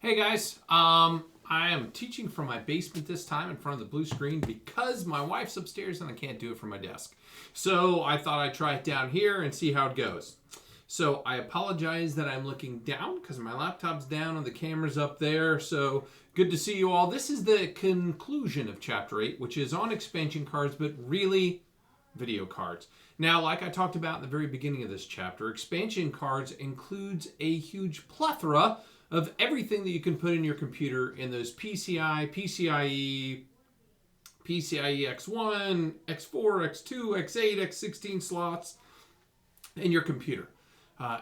Hey guys, I am teaching from my basement this time in front of the blue screen because my wife's upstairs and I can't do it from my desk. So I thought I'd try it down here and see how it goes. So I apologize that I'm looking down because my laptop's down and the camera's up there. So good to see you all. This is the conclusion of Chapter 8, which is on expansion cards, but really video cards. Now, like I talked about in the very beginning of this chapter, expansion cards includes a huge plethora of everything that you can put in your computer in those PCI, PCIe, PCIe X1, X4, X2, X8, X16 slots in your computer.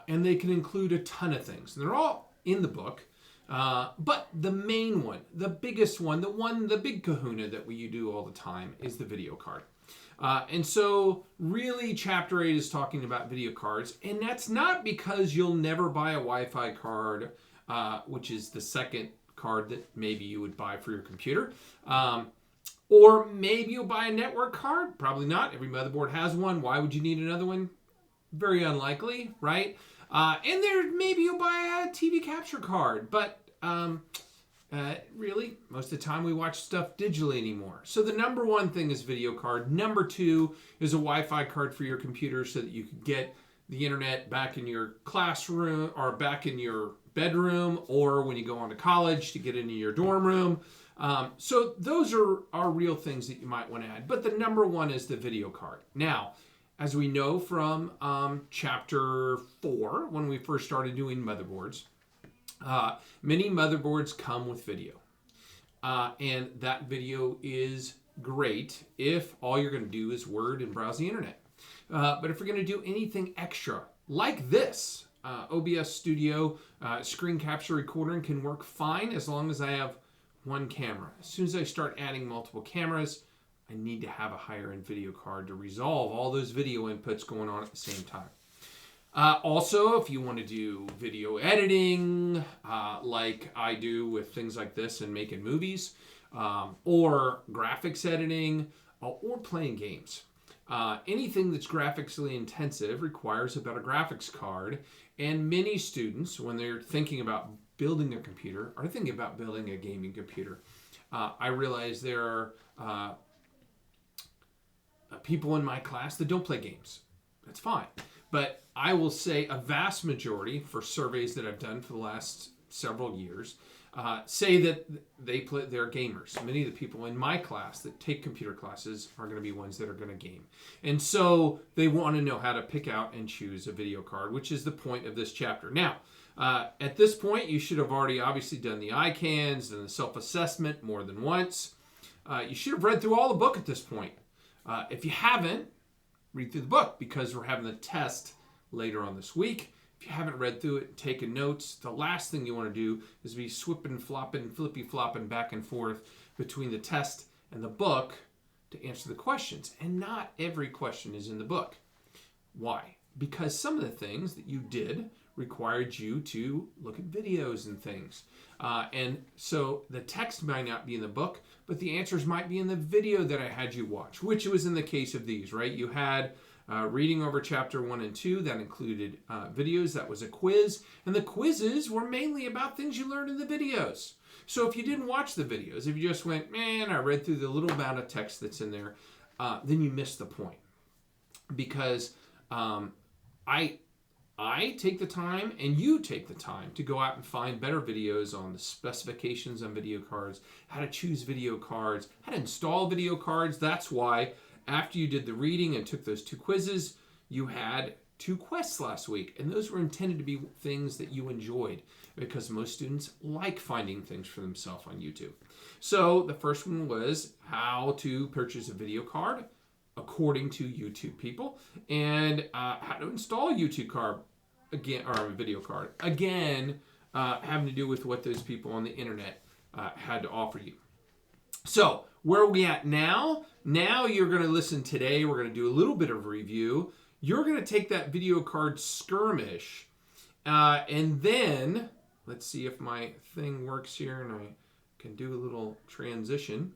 And they can include a ton of things. And they're all in the book. But the main one, the biggest one, the big kahuna that we do all the time is the video card. And so really Chapter 8 is talking about video cards. And that's not because you'll never buy a Wi-Fi card, which is the second card that maybe you would buy for your computer. Or maybe you'll buy a network card. Probably not. Every motherboard has one. Why would you need another one? Very unlikely, right? And there maybe you'll buy a TV capture card. But really, most of the time we watch stuff digitally anymore. So the number one thing is video card. Number two is a Wi-Fi card for your computer so that you can get the internet back in your classroom or back in your bedroom, or when you go on to college to get into your dorm room. So those are real things that you might want to add. But the number one is the video card. Now, as we know from Chapter 4, when we first started doing motherboards, many motherboards come with video. And that video is great if all you're going to do is Word and browse the internet. But if you're going to do anything extra, like this, OBS Studio screen capture recording can work fine as long as I have one camera. As soon as I start adding multiple cameras, I need to have a higher end video card to resolve all those video inputs going on at the same time. Also, if you want to do video editing, like I do with things like this and making movies, or graphics editing, or playing games. Anything that's graphically intensive requires a better graphics card, and many students, when they're thinking about building their computer, are thinking about building a gaming computer. I realize there are people in my class that don't play games. That's fine. But I will say a vast majority, for surveys that I've done for the last several years, say that they're gamers. Many of the people in my class that take computer classes are going to be ones that are going to game. And so they want to know how to pick out and choose a video card, which is the point of this chapter. Now, at this point, you should have already obviously done the ICANNs and the self-assessment more than once. You should have read through all the book at this point. If you haven't, read through the book because we're having the test later on this week. If you haven't read through it and taken notes, the last thing you want to do is be flippy-flopping back and forth between the test and the book to answer the questions. And not every question is in the book. Why? Because some of the things that you did required you to look at videos and things. And so the text might not be in the book, but the answers might be in the video that I had you watch, which was in the case of these, right? You had reading over Chapter 1 and 2, that included videos, that was a quiz, and the quizzes were mainly about things you learned in the videos. So if you didn't watch the videos, if you just went, man, I read through the little amount of text that's in there, then you missed the point. Because I take the time, and you take the time, to go out and find better videos on the specifications on video cards, how to choose video cards, how to install video cards. That's why after you did the reading and took those 2 quizzes, you had 2 quests last week. And those were intended to be things that you enjoyed because most students like finding things for themselves on YouTube. So the first one was how to purchase a video card according to YouTube people, and how to install a YouTube card, again, or a video card. Again, having to do with what those people on the internet had to offer you. So where are we at now? Now you're going to listen today. We're going to do a little bit of review. You're going to take that video card skirmish, and then let's see if my thing works here and I can do a little transition.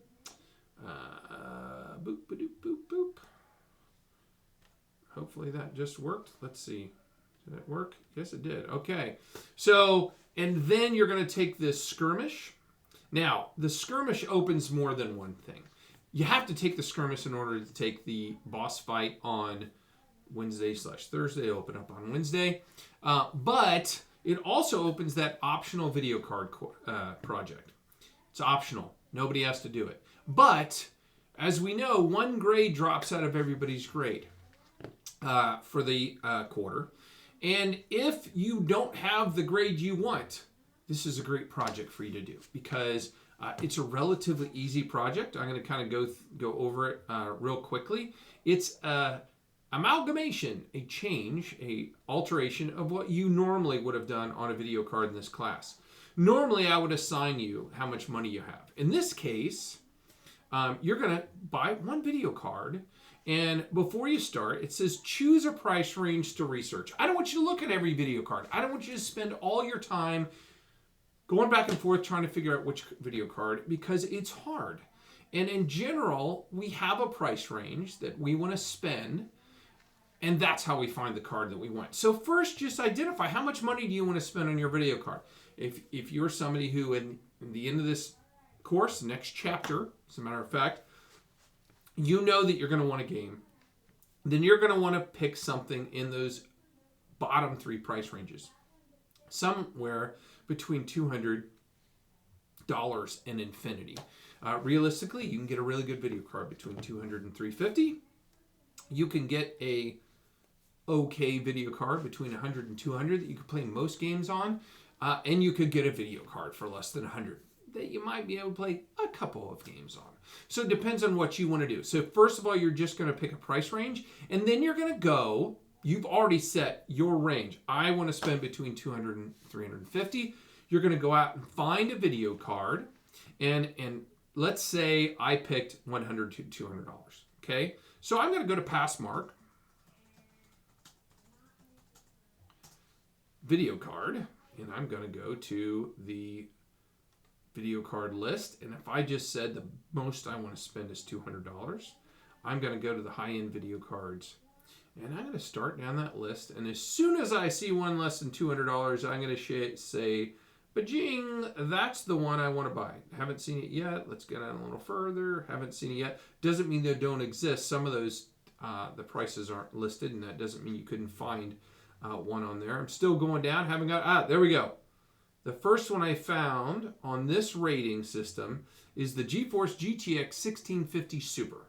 Boop, boop, boop, boop. Hopefully that just worked. Let's see. Did it work? Yes, it did. Okay. So And then you're going to take this skirmish. Now, the skirmish opens more than one thing. You have to take the skirmish in order to take the boss fight on Wednesday/Thursday. Open up on Wednesday. But it also opens that optional video card project. It's optional. Nobody has to do it. But, as we know, one grade drops out of everybody's grade for the quarter. And if you don't have the grade you want, this is a great project for you to do because it's a relatively easy project. I'm going to kind of go over it real quickly. It's an amalgamation, a change, a alteration of what you normally would have done on a video card in this class. Normally, I would assign you how much money you have. In this case, you're going to buy one video card. And before you start, it says choose a price range to research. I don't want you to look at every video card. I don't want you to spend all your time going back and forth trying to figure out which video card because it's hard. And in general, we have a price range that we want to spend, and that's how we find the card that we want. So first, just identify how much money do you want to spend on your video card. If you're somebody who, in the end of this course, next chapter, as a matter of fact, you know that you're going to want a game, then you're going to want to pick something in those bottom three price ranges. Somewhere between $200 and infinity. Realistically, you can get a really good video card between $200 and $350. You can get a okay video card between $100 and $200 that you can play most games on. And you could get a video card for less than $100 that you might be able to play a couple of games on. So it depends on what you want to do. So first of all, you're just going to pick a price range, and then you're going to go, you've already set your range. I want to spend between $200 and $350. You're going to go out and find a video card, and let's say I picked $100 to $200. Okay? So I'm going to go to Passmark, video card, and I'm going to go to the video card list, and if I just said the most I want to spend is $200, I'm going to go to the high-end video cards, and I'm going to start down that list, and as soon as I see one less than $200, I'm going to say, Bajing, that's the one I want to buy. Haven't seen it yet. Let's get on a little further. Haven't seen it yet. Doesn't mean they don't exist. Some of those, the prices aren't listed, and that doesn't mean you couldn't find one on there. I'm still going down. Haven't got, there we go. The first one I found on this rating system is the GeForce GTX 1650 Super.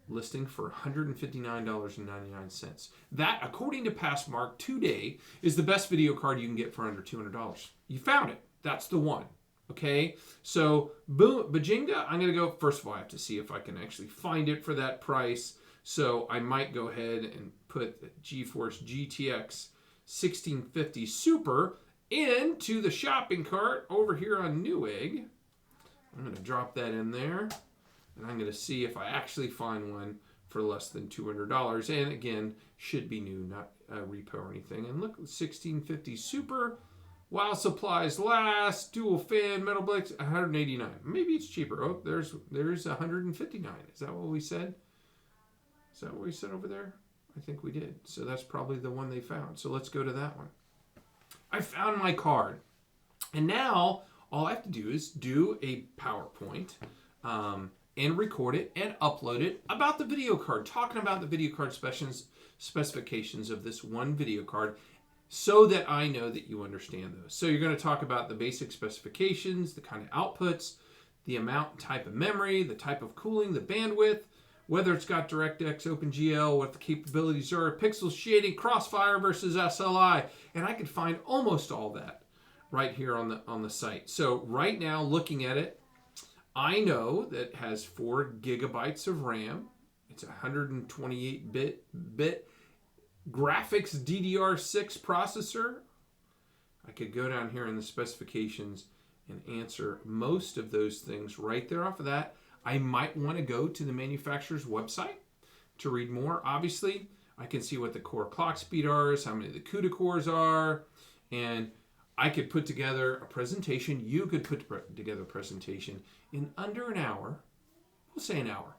Listing for $159.99. That, according to Passmark today, is the best video card you can get for under $200. You found it. That's the one. Okay? So, boom, Bajinga, I'm going to go, first of all, I have to see if I can actually find it for that price. So, I might go ahead and put the GeForce GTX 1650 Super into the shopping cart over here on Newegg. I'm going to drop that in there, and I'm going to see if I actually find one for less than $200. And again, should be new, not a repo or anything. And look, 1650 Super, while supplies last, dual fan, metal bricks, $189. Maybe it's cheaper. Oh, there's $159. Is that what we said? Is that what we said over there? I think we did. So that's probably the one they found. So let's go to that one. I found my card. And now all I have to do is do a PowerPoint and record it and upload it about the video card, talking about the video card specifications of this one video card so that I know that you understand those. So you're going to talk about the basic specifications, the kind of outputs, the amount and type of memory, the type of cooling, the bandwidth, whether it's got DirectX, OpenGL, what the capabilities are, pixel shading, crossfire versus SLI, and I could find almost all that right here on the site. So right now, looking at it, I know that it has 4 gigabytes of RAM. It's a 128-bit graphics DDR6 processor. I could go down here in the specifications and answer most of those things right there off of that. I might want to go to the manufacturer's website to read more. Obviously, I can see what the core clock speed is, how many of the CUDA cores are, and I could put together a presentation. You could put together a presentation in under an hour. We'll say an hour.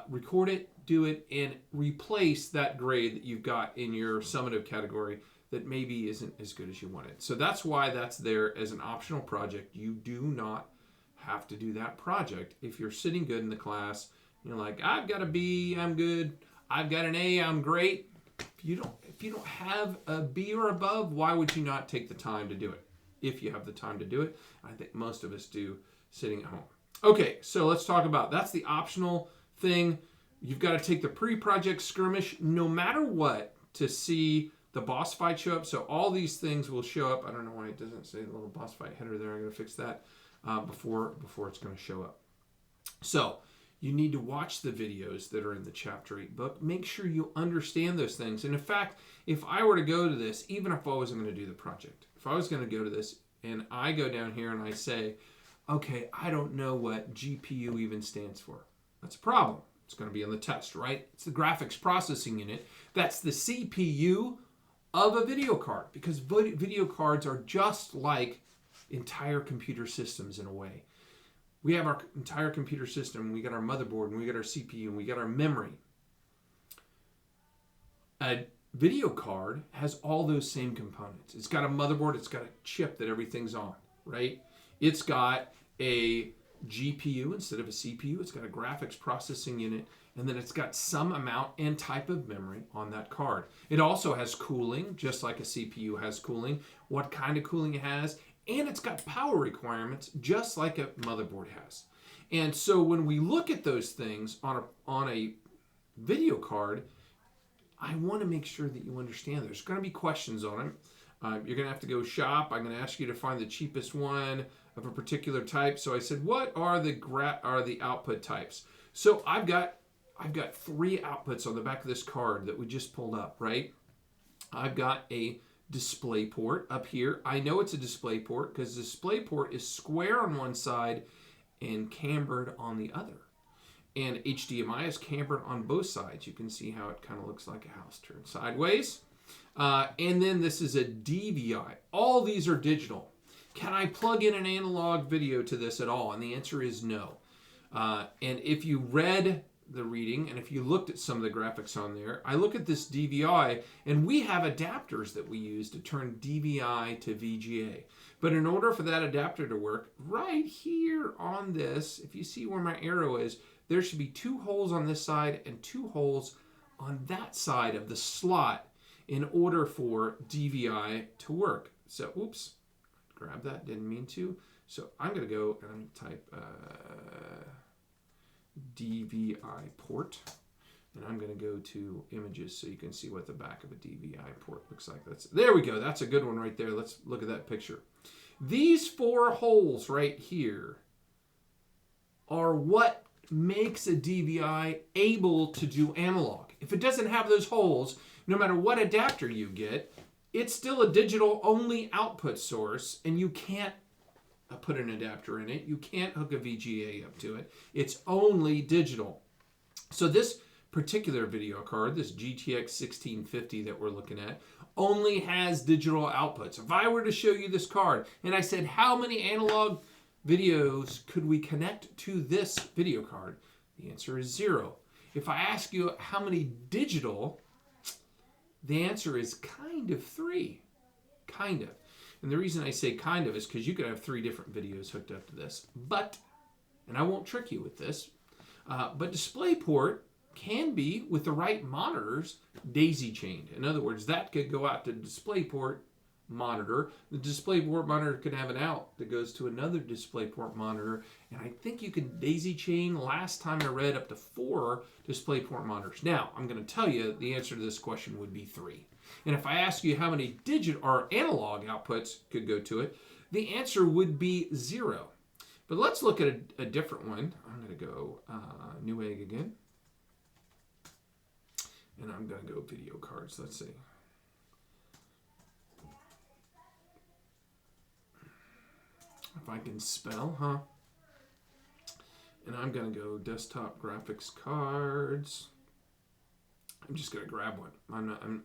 Record it, do it, and replace that grade that you've got in your summative category that maybe isn't as good as you wanted. So that's why that's there as an optional project. You do not have to do that project. If you're sitting good in the class, you're like, I've got a B, I'm good. I've got an A, I'm great. If you don't have a B or above, why would you not take the time to do it? If you have the time to do it, I think most of us do sitting at home. Okay, so let's talk about, that's the optional thing. You've got to take the pre-project skirmish no matter what to see the boss fight show up. So all these things will show up. I don't know why it doesn't say the little boss fight header there. I'm going to fix that before it's going to show up. So you need to watch the videos that are in the Chapter 8 book. Make sure you understand those things. And in fact, if I were to go to this, even if I wasn't going to do the project, if I was going to go to this and I go down here and I say, okay, I don't know what GPU even stands for. That's a problem. It's going to be on the test, right? It's the graphics processing unit. That's the CPU of a video card, because video cards are just like entire computer systems in a way. We have our entire computer system, we got our motherboard, and we got our CPU, and we got our memory. A video card has all those same components. It's got a motherboard, it's got a chip that everything's on, right? It's got a GPU instead of a CPU. It's got a graphics processing unit, and then it's got some amount and type of memory on that card. It also has cooling, just like a CPU has cooling, what kind of cooling it has, and it's got power requirements, just like a motherboard has. And so when we look at those things on a video card, I want to make sure that you understand there's going to be questions on them. You're going to have to go shop. I'm going to ask you to find the cheapest one of a particular type. So I said, what are the output types? So I've got 3 outputs on the back of this card that we just pulled up, right? I've got a display port up here. I know it's a display port because the display port is square on one side and cambered on the other. And HDMI is cambered on both sides. You can see how it kind of looks like a house turned sideways. And then this is a DVI. All these are digital. Can I plug in an analog video to this at all? And the answer is no. And if you read the reading, and if you looked at some of the graphics on there, I look at this DVI, and we have adapters that we use to turn DVI to VGA. But in order for that adapter to work, right here on this, if you see where my arrow is, there should be 2 holes on this side and 2 holes on that side of the slot in order for DVI to work. So, oops, grab that, didn't mean to. So I'm going to go and type DVI port, and I'm going to go to images so you can see what the back of a DVI port looks like. There we go. That's a good one right there. Let's look at that picture. These 4 holes right here are what makes a DVI able to do analog. If it doesn't have those holes, no matter what adapter you get, it's still a digital only output source, and you can't put an adapter in it. You can't hook a VGA up to it. It's only digital. So this particular video card, this GTX 1650 that we're looking at, only has digital outputs. If I were to show you this card and I said, how many analog videos could we connect to this video card? The answer is 0. If I ask you how many digital, the answer is kind of 3. Kind of. And the reason I say kind of is because you could have 3 different videos hooked up to this. But, and I won't trick you with this, but DisplayPort can be, with the right monitors, daisy chained. In other words, that could go out to DisplayPort monitor. The DisplayPort monitor could have an out that goes to another DisplayPort monitor. And I think you can daisy chain, last time I read, up to 4 DisplayPort monitors. Now, I'm going to tell you the answer to this question would be 3. And if I ask you how many digital or analog outputs could go to it, the answer would be 0. But let's look at a different one. I'm going to go new egg again. And I'm going to go video cards. Let's see. If I can spell, huh? And I'm going to go desktop graphics cards. I'm just going to grab one.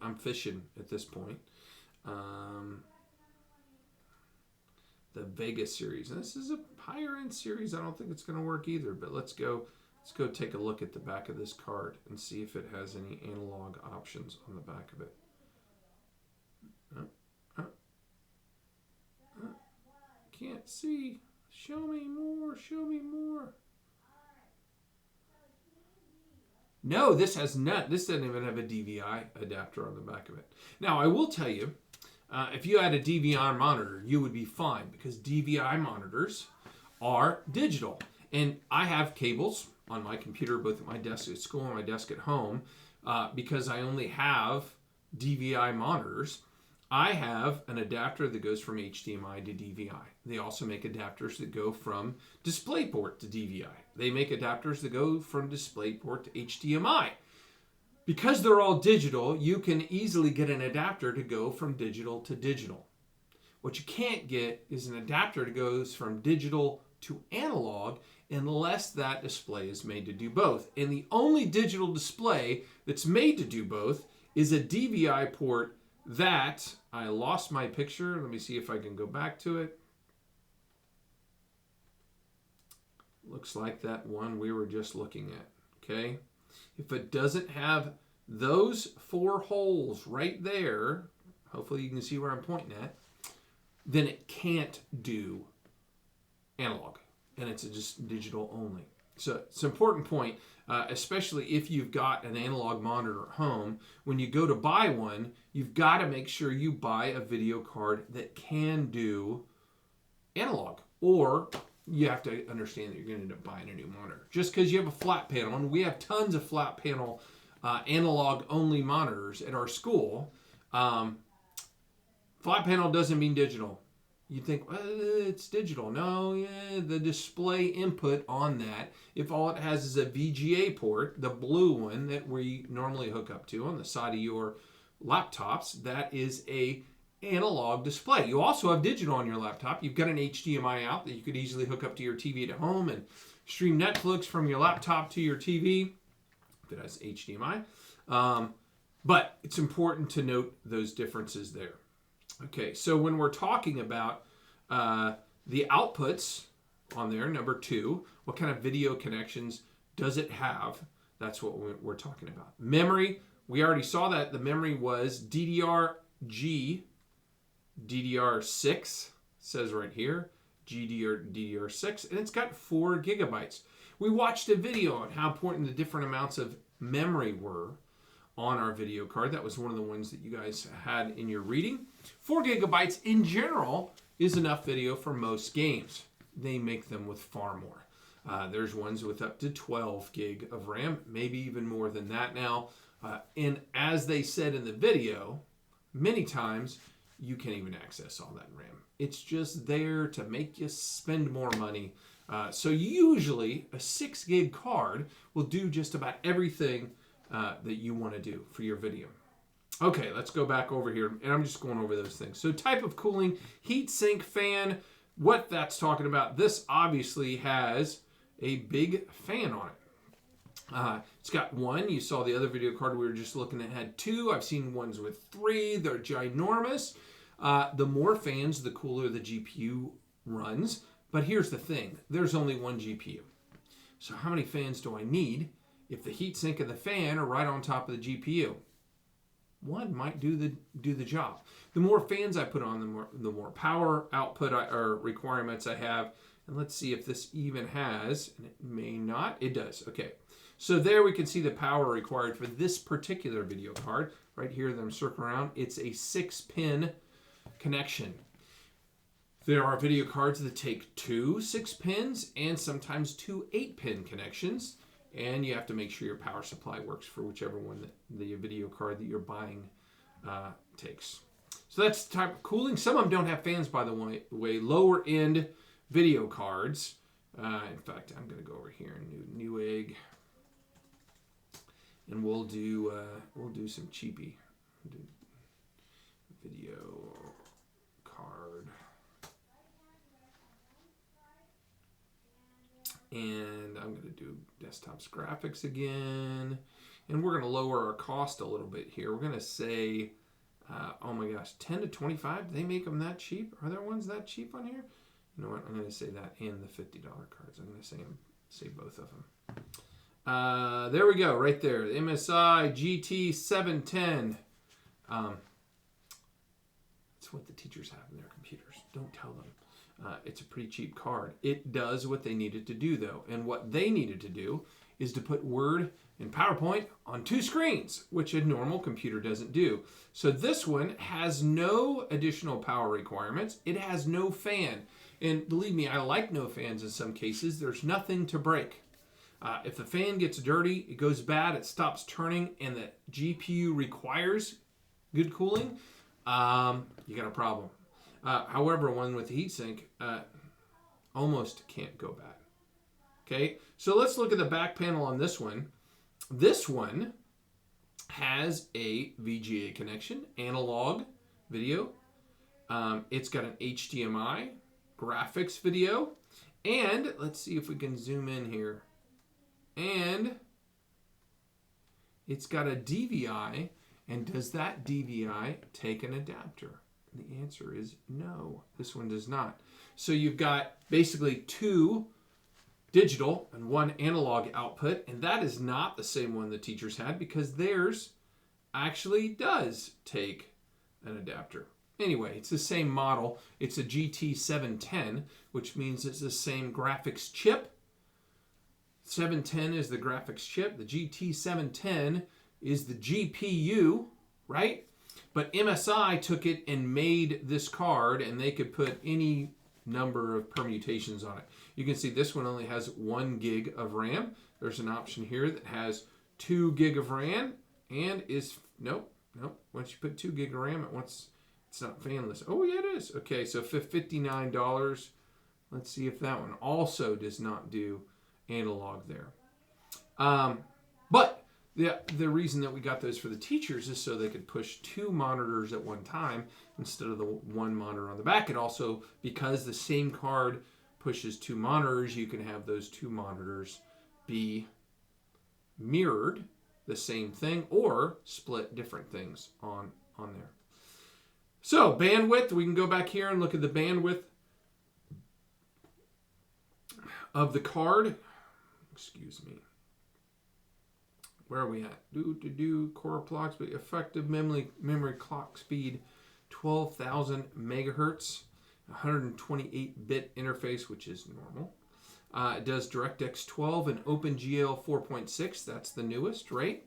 I'm fishing at this point. The Vega series. And this is a higher end series. I don't think it's going to work either, but let's go take a look at the back of this card and see if it has any analog options on the back of it. Oh, can't see. Show me more. Show me more. No, this has not. This doesn't even have a DVI adapter on the back of it. Now, I will tell you, if you had a DVI monitor, you would be fine because DVI monitors are digital. And I have cables on my computer, both at my desk at school and my desk at home, because I only have DVI monitors. I have an adapter that goes from HDMI to DVI. They also make adapters that go from DisplayPort to DVI. They make adapters that go from DisplayPort to HDMI. Because they're all digital, you can easily get an adapter to go from digital to digital. What you can't get is an adapter that goes from digital to analog unless that display is made to do both. And the only digital display that's made to do both is a DVI port that, I lost my picture. Let me see if I can go back to it. Looks like that one we were just looking at, okay? If it doesn't have those 4 holes right there, hopefully you can see where I'm pointing at, then it can't do analog, and it's just digital only. So it's an important point, especially if you've got an analog monitor at home. When you go to buy one, you've got to make sure you buy a video card that can do analog, or you have to understand that you're going to end up buying a new monitor. Just because you have a flat panel, and we have tons of flat panel analog only monitors at our school, flat panel doesn't mean digital. You think, well, it's digital. No, yeah, the display input on that, if all it has is a VGA port, the blue one that we normally hook up to on the side of your laptops, that is a analog display. You also have digital on your laptop. You've got an HDMI out that you could easily hook up to your TV at home and stream Netflix from your laptop to your TV, if it has HDMI. But it's important to note those differences there. Okay, so when we're talking about the outputs on there, number 2, what kind of video connections does it have? That's what we're talking about. Memory, we already saw that the memory was DDR-G, DDR6, says right here, DDR6, and it's got 4 gigabytes. We watched a video on how important the different amounts of memory were on our video card. That was one of the ones that you guys had in your reading. 4 gigabytes in general is enough video for most games. They make them with far more. There's ones with up to 12 gig of RAM, maybe even more than that now. And as they said in the video, many times you can't even access all that RAM. It's just there to make you spend more money. So usually a 6 gig card will do just about everything that you want to do for your video. Okay, let's go back over here, and I'm just going over those things. So type of cooling, heat sink fan, what that's talking about. This obviously has a big fan on it. It's got 1. You saw the other video card we were just looking at had 2. I've seen ones with 3. They're ginormous. The more fans, the cooler the GPU runs. But here's the thing. There's only 1 GPU. So how many fans do I need if the heatsink and the fan are right on top of the GPU? 1 might do the job. The more fans I put on, the more power output or requirements I have. And let's see if this even has, and it may not. It does. Okay. So there we can see the power required for this particular video card. Right here that I'm circling around. It's a 6-pin connection. There are video cards that take 2 6-pins and sometimes 2 8-pin connections. And you have to make sure your power supply works for whichever one that the video card that you're buying takes. So that's the type of cooling. Some of them don't have fans, by the way. Lower end video cards. In fact, I'm going to go over here and do Newegg, and we'll do some cheapy video card. And I'm going to do desktop's graphics again. And we're going to lower our cost a little bit here. We're going to say, oh my gosh, 10 to 25? Do they make them that cheap? Are there ones that cheap on here? You know what? I'm going to say that and the $50 cards. I'm going to say both of them. There we go, right there. The MSI GT710. That's what the teachers have in their computers. Don't tell them. It's a pretty cheap card. It does what they needed to do, though. And what they needed to do is to put Word and PowerPoint on 2 screens, which a normal computer doesn't do. So this one has no additional power requirements. It has no fan. And believe me, I like no fans in some cases. There's nothing to break. If the fan gets dirty, it goes bad, it stops turning, and the GPU requires good cooling, you got a problem. However, one with the heatsink almost can't go bad. Okay, so let's look at the back panel on this one. This one has a VGA connection, analog video. It's got an HDMI, graphics video, and let's see if we can zoom in here. And it's got a DVI, and does that DVI take an adapter? And the answer is no, this one does not. So you've got basically 2 digital and 1 analog output, and that is not the same one the teachers had because theirs actually does take an adapter. Anyway, it's the same model. It's a GT710, which means it's the same graphics chip. 710 is the graphics chip. The GT710 is the GPU, right? But MSI took it and made this card, and they could put any number of permutations on it. You can see this one only has 1 gig of RAM. There's an option here that has 2 gig of RAM and is, nope. Once you put 2 gig of RAM, it's not fanless. Oh, yeah, it is. Okay, so for $59, let's see if that one also does not do analog there. But the reason that we got those for the teachers is so they could push 2 monitors at one time instead of the 1 monitor on the back. And also because the same card pushes 2 monitors, you can have those 2 monitors be mirrored the same thing or split different things on there. So bandwidth, we can go back here and look at the bandwidth of the card. Excuse me. Where are we at? Core clocks, but effective memory clock speed, 12,000 megahertz, 128-bit interface, which is normal. It does DirectX 12 and OpenGL 4.6. That's the newest, right?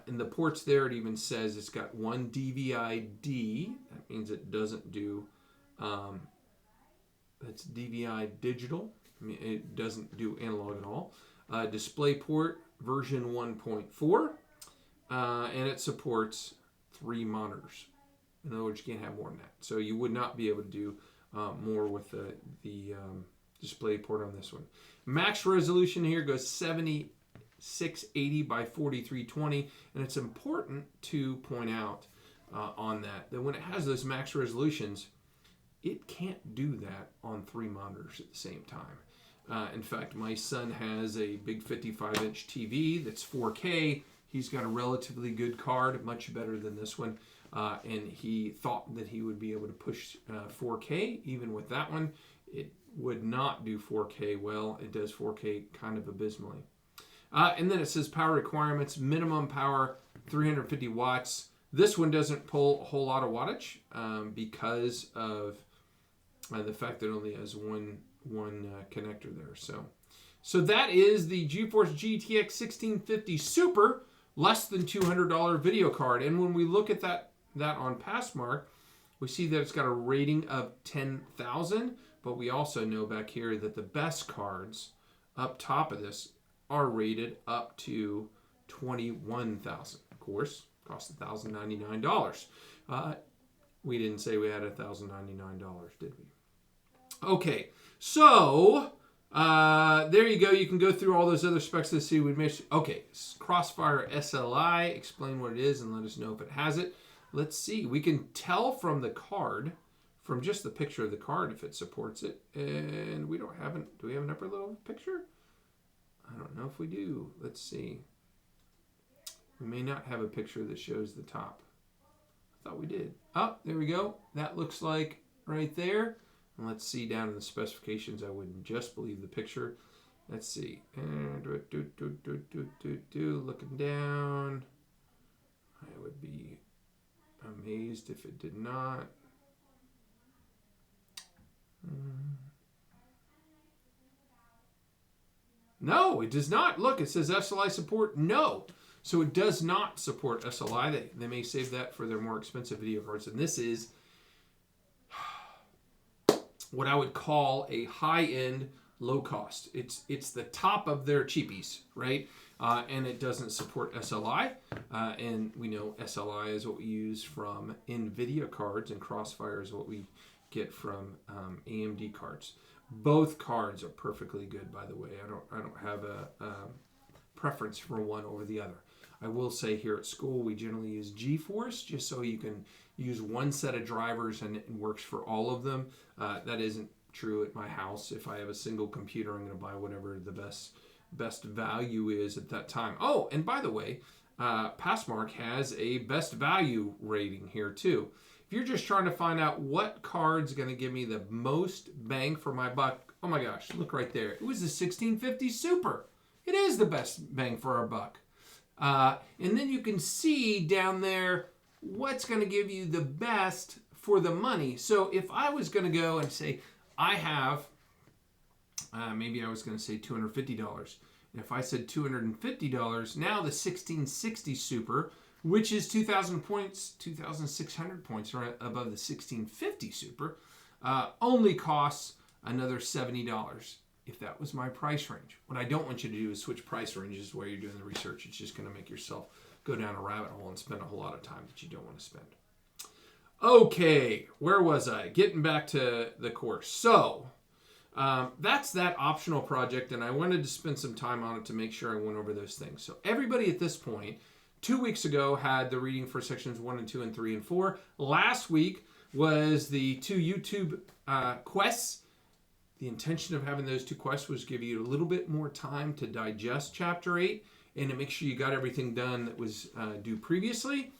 In the ports there, it even says it's got 1 DVI-D. That means it doesn't do, that's DVI digital. I mean, it doesn't do analog at all. DisplayPort version 1.4, and it supports 3 monitors. In other words, you can't have more than that. So you would not be able to do more with the DisplayPort on this one. Max resolution here goes 7680 by 4320, and it's important to point out on that when it has those max resolutions, it can't do that on 3 monitors at the same time. In fact, my son has a big 55-inch TV that's 4K. He's got a relatively good card, much better than this one. And he thought that he would be able to push 4K even with that one. It would not do 4K well. It does 4K kind of abysmally. And then it says power requirements, minimum power 350 watts. This one doesn't pull a whole lot of wattage because of the fact that it only has one connector there. So that is the GeForce GTX 1650 Super, less than $200 video card. And when we look at that on Passmark, we see that it's got a rating of 10,000, but we also know back here that the best cards up top of this are rated up to 21,000. Of course, cost $1,099. We didn't say we had $1,099, did we? Okay, so there you go. You can go through all those other specs to see we missed. Okay, Crossfire SLI. Explain what it is and let us know if it has it. Let's see. We can tell from the card, from just the picture of the card, if it supports it. And we don't have do we have an upper level picture? I don't know if we do. Let's see. We may not have a picture that shows the top. I thought we did. Oh, there we go. That looks like right there. And let's see down in the specifications. I wouldn't just believe the picture. Let's see. Looking down. I would be amazed if it did not. No, it does not. Look, it says SLI support. No. So it does not support SLI. They may save that for their more expensive video cards. And this is what I would call a high-end, low-cost. It's the top of their cheapies, right? And it doesn't support SLI. And we know SLI is what we use from NVIDIA cards, and Crossfire is what we get from AMD cards. Both cards are perfectly good, by the way. I don't have a preference for one over the other. I will say here at school we generally use GeForce just so you can use one set of drivers and it works for all of them. That isn't true at my house. If I have a single computer, I'm going to buy whatever the best value is at that time. Oh, and by the way, Passmark has a best value rating here too. If you're just trying to find out what card's going to give me the most bang for my buck, oh my gosh, look right there. It was the 1650 Super. It is the best bang for our buck. And then you can see down there what's going to give you the best for the money. So if I was going to go and say, I have, maybe I was going to say $250. And if I said $250, now the 1660 Super, which is 2,000 points, 2,600 points right above the 1650 Super, only costs another $70 if that was my price range. What I don't want you to do is switch price ranges while you're doing the research. It's just going to make yourself go down a rabbit hole and spend a whole lot of time that you don't want to spend. Okay, where was I? Getting back to the course. So, that's that optional project, and I wanted to spend some time on it to make sure I went over those things. So everybody at this point, 2 weeks ago, had the reading for sections 1 and 2 and 3 and 4. Last week was the 2 YouTube quests. The intention of having those 2 quests was to give you a little bit more time to digest Chapter 8 and to make sure you got everything done that was due previously.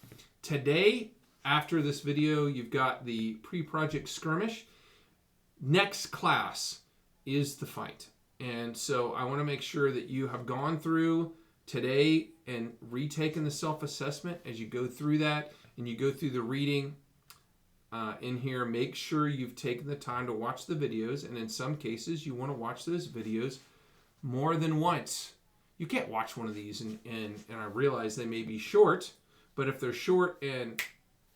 Today, after this video, you've got the pre-project skirmish. Next class is the fight. And so I want to make sure that you have gone through today and retaken the self-assessment as you go through that and you go through the reading in here. Make sure you've taken the time to watch the videos, and in some cases you want to watch those videos more than once. You can't watch one of these and I realize they may be short, but if they're short and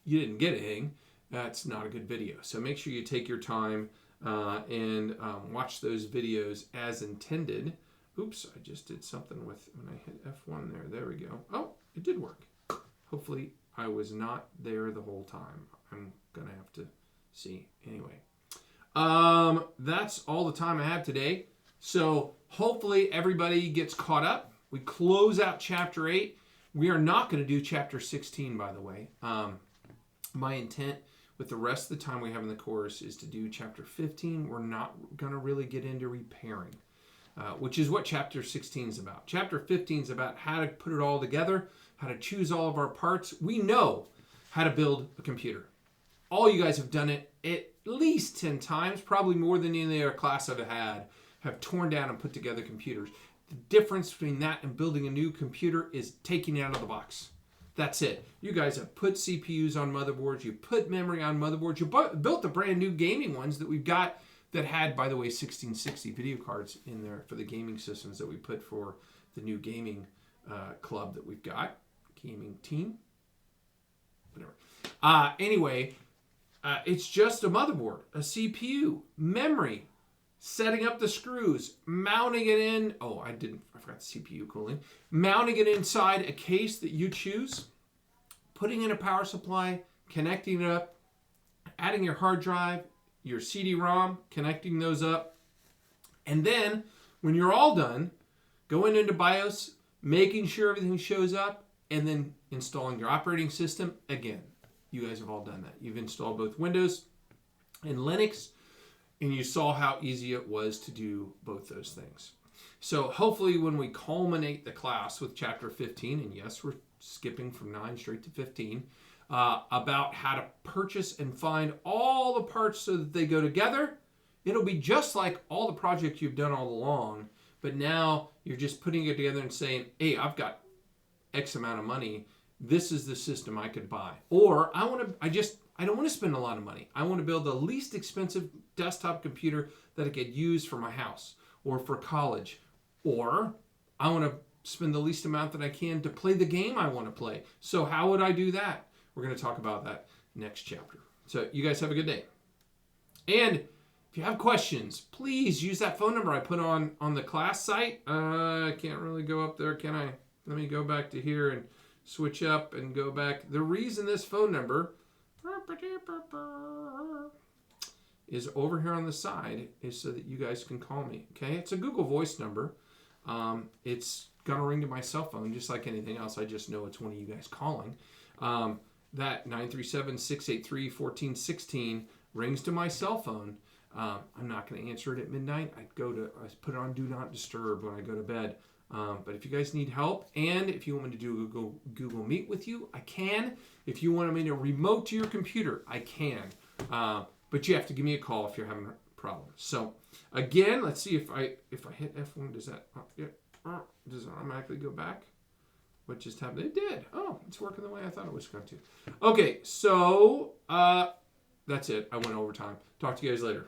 you didn't get anything, that's not a good video. So make sure you take your time and watch those videos as intended. Oops, I just did something with, when I hit F1 there. There we go. Oh, it did work. Hopefully I was not there the whole time. I'm going to have to see. Anyway, that's all the time I have today. So hopefully everybody gets caught up. We close out Chapter 8. We are not going to do Chapter 16, by the way. My intent with the rest of the time we have in the course is to do Chapter 15. We're not going to really get into repairing, which is what Chapter 16 is about. Chapter 15 is about how to put it all together, how to choose all of our parts. We know how to build a computer. All you guys have done it at least 10 times, probably more than any other class I've had, have torn down and put together computers. The difference between that and building a new computer is taking it out of the box. That's it. You guys have put CPUs on motherboards. You put memory on motherboards. You built the brand new gaming ones that we've got that had, by the way, 1660 video cards in there for the gaming systems that we put for the new gaming club that we've got. Gaming team. Whatever. Anyway, it's just a motherboard, a CPU, memory, setting up the screws, mounting it in. Oh, I forgot the CPU cooling. Mounting it inside a case that you choose, putting in a power supply, connecting it up, adding your hard drive, your CD-ROM, connecting those up. And then when you're all done, going into BIOS, making sure everything shows up, and then installing your operating system. Again, you guys have all done that. You've installed both Windows and Linux, and you saw how easy it was to do both those things. So hopefully when we culminate the class with Chapter 15, and yes, we're skipping from 9 straight to 15, about how to purchase and find all the parts so that they go together, it'll be just like all the projects you've done all along, but now you're just putting it together and saying, hey, I've got X amount of money. This is the system I could buy. Or I don't want to spend a lot of money. I want to build the least expensive desktop computer that I could use for my house or for college. Or I want to spend the least amount that I can to play the game I want to play. So how would I do that? We're going to talk about that next chapter. So you guys have a good day. And if you have questions, please use that phone number I put on the class site. I can't really go up there, can I? Let me go back to here and switch up and go back. The reason this phone number is over here on the side is so that you guys can call me. Okay, it's a Google Voice number. It's gonna ring to my cell phone just like anything else. I just know it's one of you guys calling. That 937-683-1416 rings to my cell phone. I'm not going to answer it at midnight. I put it on Do Not Disturb when I go to bed. But if you guys need help, and if you want me to do a Google Meet with you, I can. If you want me to remote to your computer, I can. But you have to give me a call if you're having a problem. So again, let's see if I hit F1, does that does it automatically go back? What just happened? It did. Oh, it's working the way I thought it was going to. Okay, so that's it. I went overtime. Talk to you guys later.